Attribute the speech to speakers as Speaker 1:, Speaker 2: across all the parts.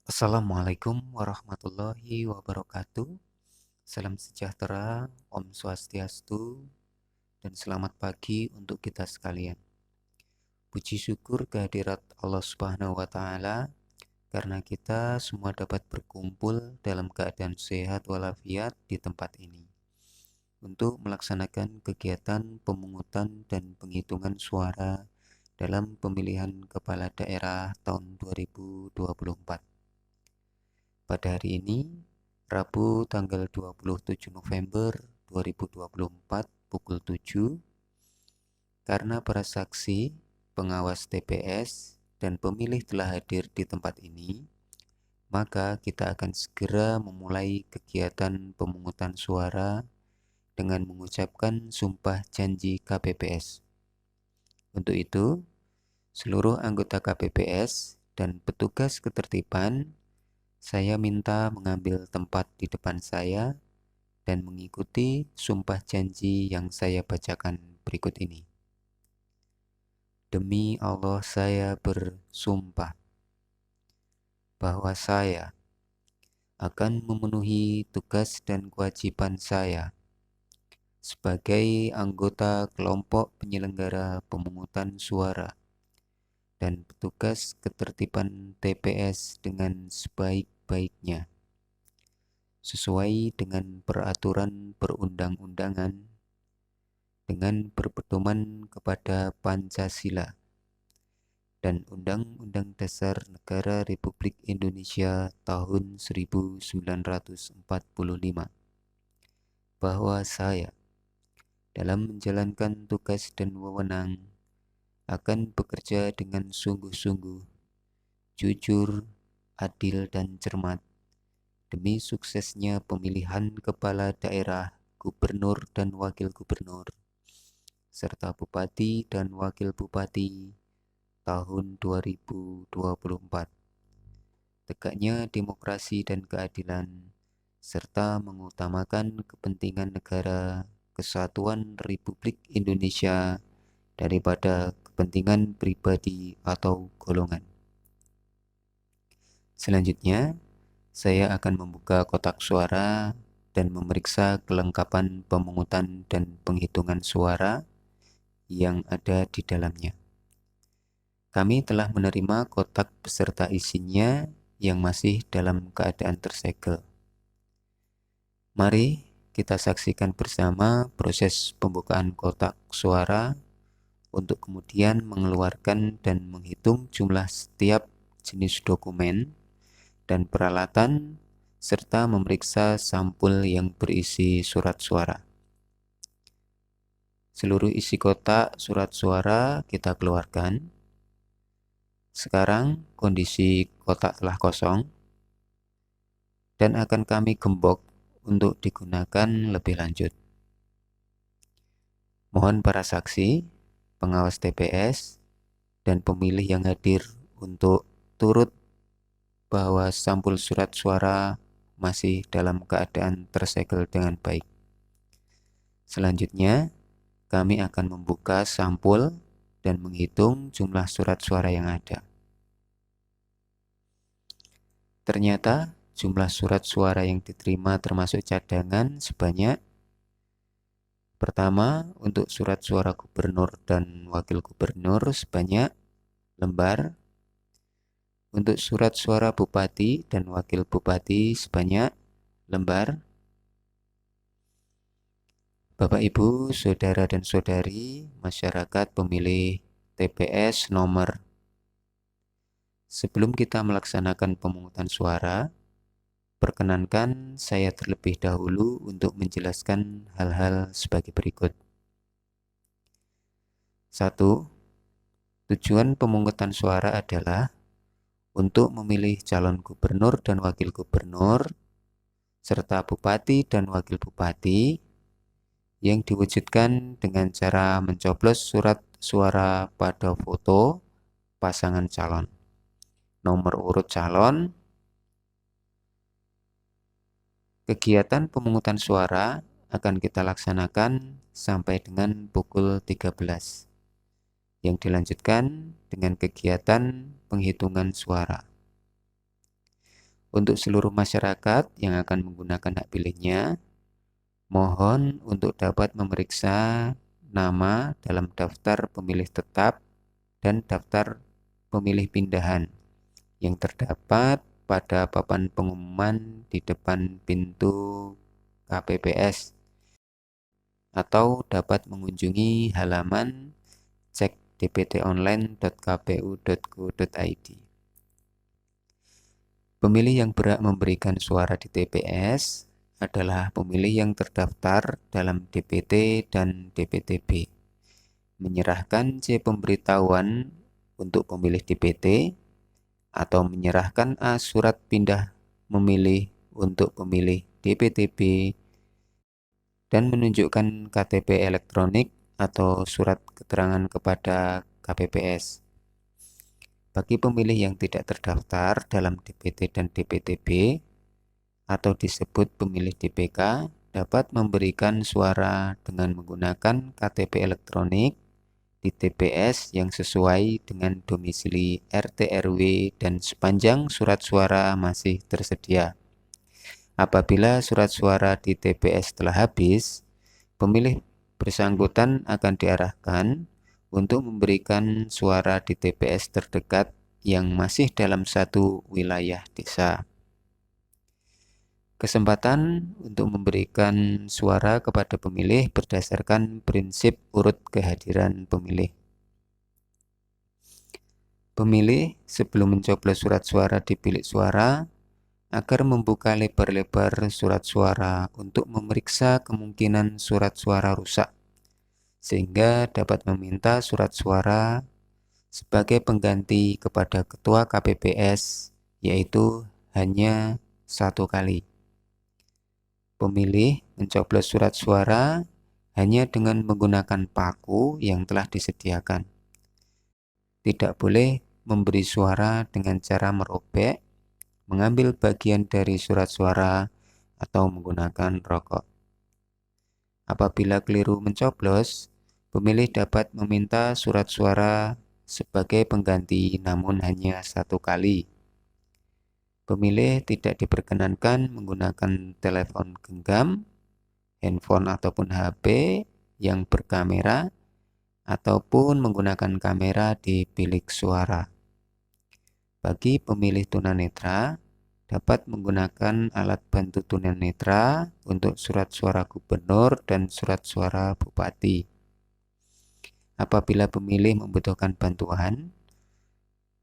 Speaker 1: Assalamualaikum warahmatullahi wabarakatuh. Salam sejahtera, Om Swastiastu, dan selamat pagi untuk kita sekalian. Puji syukur kehadirat Allah Subhanahu wa Ta'ala karena kita semua dapat berkumpul dalam keadaan sehat walafiat di tempat ini untuk melaksanakan kegiatan pemungutan dan penghitungan suara dalam pemilihan kepala daerah tahun 2024. Pada hari ini, Rabu tanggal 27 November 2024 pukul 7, karena para saksi, pengawas TPS, dan pemilih telah hadir di tempat ini, maka kita akan segera memulai kegiatan pemungutan suara dengan mengucapkan sumpah janji KPPS. Untuk itu, seluruh anggota KPPS dan petugas ketertiban saya minta mengambil tempat di depan saya dan mengikuti sumpah janji yang saya bacakan berikut ini. Demi Allah saya bersumpah bahwa saya akan memenuhi tugas dan kewajiban saya sebagai anggota kelompok penyelenggara pemungutan suara dan petugas ketertiban TPS dengan sebaik-baiknya, sesuai dengan peraturan perundang-undangan, dengan berpedoman kepada Pancasila dan Undang-Undang Dasar Negara Republik Indonesia tahun 1945, bahwa saya dalam menjalankan tugas dan wewenang akan bekerja dengan sungguh-sungguh, jujur, adil, dan cermat demi suksesnya pemilihan kepala daerah, gubernur dan wakil gubernur, serta bupati dan wakil bupati tahun 2024. Tegaknya demokrasi dan keadilan, serta mengutamakan kepentingan negara kesatuan Republik Indonesia daripada kepentingan pribadi atau golongan. Selanjutnya, saya akan membuka kotak suara dan memeriksa kelengkapan pemungutan dan penghitungan suara yang ada di dalamnya. Kami telah menerima kotak beserta isinya yang masih dalam keadaan tersegel. Mari kita saksikan bersama proses pembukaan kotak suara untuk kemudian mengeluarkan dan menghitung jumlah setiap jenis dokumen dan peralatan serta memeriksa sampul yang berisi surat suara. Seluruh isi kotak surat suara kita keluarkan. Sekarang kondisi kotak telah kosong dan akan kami gembok untuk digunakan lebih lanjut. Mohon para saksi, pengawas TPS, dan pemilih yang hadir untuk turut bahwa sampul surat suara masih dalam keadaan tersegel dengan baik. Selanjutnya, kami akan membuka sampul dan menghitung jumlah surat suara yang ada. Ternyata jumlah surat suara yang diterima termasuk cadangan sebanyak: pertama, untuk surat suara gubernur dan wakil gubernur sebanyak lembar, untuk surat suara bupati dan wakil bupati sebanyak lembar. Bapak, Ibu, saudara dan saudari, masyarakat pemilih TPS nomor. Sebelum kita melaksanakan pemungutan suara, perkenankan saya terlebih dahulu untuk menjelaskan hal-hal sebagai berikut. 1. Tujuan pemungutan suara adalah untuk memilih calon gubernur dan wakil gubernur, serta bupati dan wakil bupati yang diwujudkan dengan cara mencoblos surat suara pada foto pasangan calon, nomor urut calon. Kegiatan pemungutan suara akan kita laksanakan sampai dengan pukul 13, yang dilanjutkan dengan kegiatan penghitungan suara. Untuk seluruh masyarakat yang akan menggunakan hak pilihnya, mohon untuk dapat memeriksa nama dalam daftar pemilih tetap dan daftar pemilih pindahan yang terdapat pada papan pengumuman di depan pintu KPPS, atau dapat mengunjungi halaman cekdptonline.kpu.go.id. Pemilih yang berhak memberikan suara di TPS adalah pemilih yang terdaftar dalam DPT dan DPTB. Menyerahkan C pemberitahuan untuk pemilih DPT atau menyerahkan A surat pindah memilih untuk pemilih DPTB dan menunjukkan KTP elektronik atau surat keterangan kepada KPPS. Bagi pemilih yang tidak terdaftar dalam DPT dan DPTB atau disebut pemilih DPK, dapat memberikan suara dengan menggunakan KTP elektronik di TPS yang sesuai dengan domisili RT RW dan sepanjang surat suara masih tersedia. Apabila surat suara di TPS telah habis, pemilih bersangkutan akan diarahkan untuk memberikan suara di TPS terdekat yang masih dalam satu wilayah desa. Kesempatan untuk memberikan suara kepada pemilih berdasarkan prinsip urut kehadiran pemilih. Pemilih sebelum mencoblos surat suara di bilik suara agar membuka lebar-lebar surat suara untuk memeriksa kemungkinan surat suara rusak, sehingga dapat meminta surat suara sebagai pengganti kepada ketua KPPS, yaitu hanya 1 kali. Pemilih mencoblos surat suara hanya dengan menggunakan paku yang telah disediakan. Tidak boleh memberi suara dengan cara merobek, mengambil bagian dari surat suara, atau menggunakan rokok. Apabila keliru mencoblos, pemilih dapat meminta surat suara sebagai pengganti namun hanya 1 kali. Pemilih tidak diperkenankan menggunakan telepon genggam, handphone ataupun HP yang berkamera, ataupun menggunakan kamera di bilik suara. Bagi pemilih tunanetra, dapat menggunakan alat bantu tunanetra untuk surat suara gubernur dan surat suara bupati. Apabila pemilih membutuhkan bantuan,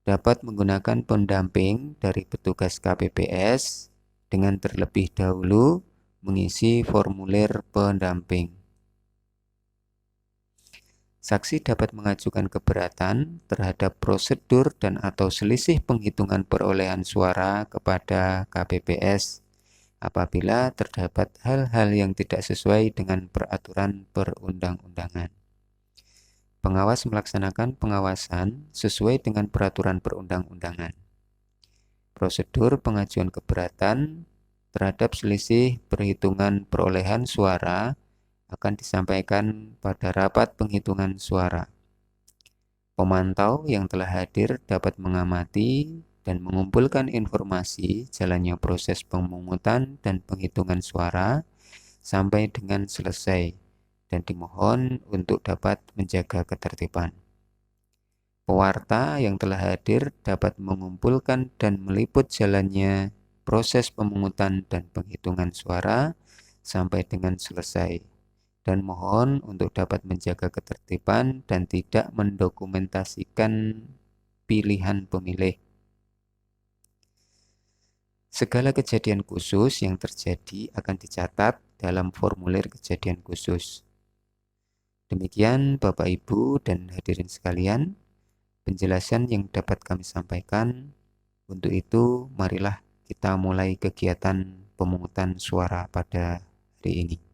Speaker 1: dapat menggunakan pendamping dari petugas KPPS dengan terlebih dahulu mengisi formulir pendamping. Saksi dapat mengajukan keberatan terhadap prosedur dan atau selisih penghitungan perolehan suara kepada KPPS apabila terdapat hal-hal yang tidak sesuai dengan peraturan perundang-undangan. Pengawas melaksanakan pengawasan sesuai dengan peraturan perundang-undangan. Prosedur pengajuan keberatan terhadap selisih perhitungan perolehan suara akan disampaikan pada rapat penghitungan suara. Pemantau yang telah hadir dapat mengamati dan mengumpulkan informasi jalannya proses pemungutan dan penghitungan suara sampai dengan selesai, dan dimohon untuk dapat menjaga ketertiban. Pewarta yang telah hadir dapat mengumpulkan dan meliput jalannya proses pemungutan dan penghitungan suara sampai dengan selesai, dan mohon untuk dapat menjaga ketertiban dan tidak mendokumentasikan pilihan pemilih. Segala kejadian khusus yang terjadi akan dicatat dalam formulir kejadian khusus. Demikian Bapak Ibu dan hadirin sekalian, penjelasan yang dapat kami sampaikan. Untuk itu, marilah kita mulai kegiatan pemungutan suara pada hari ini.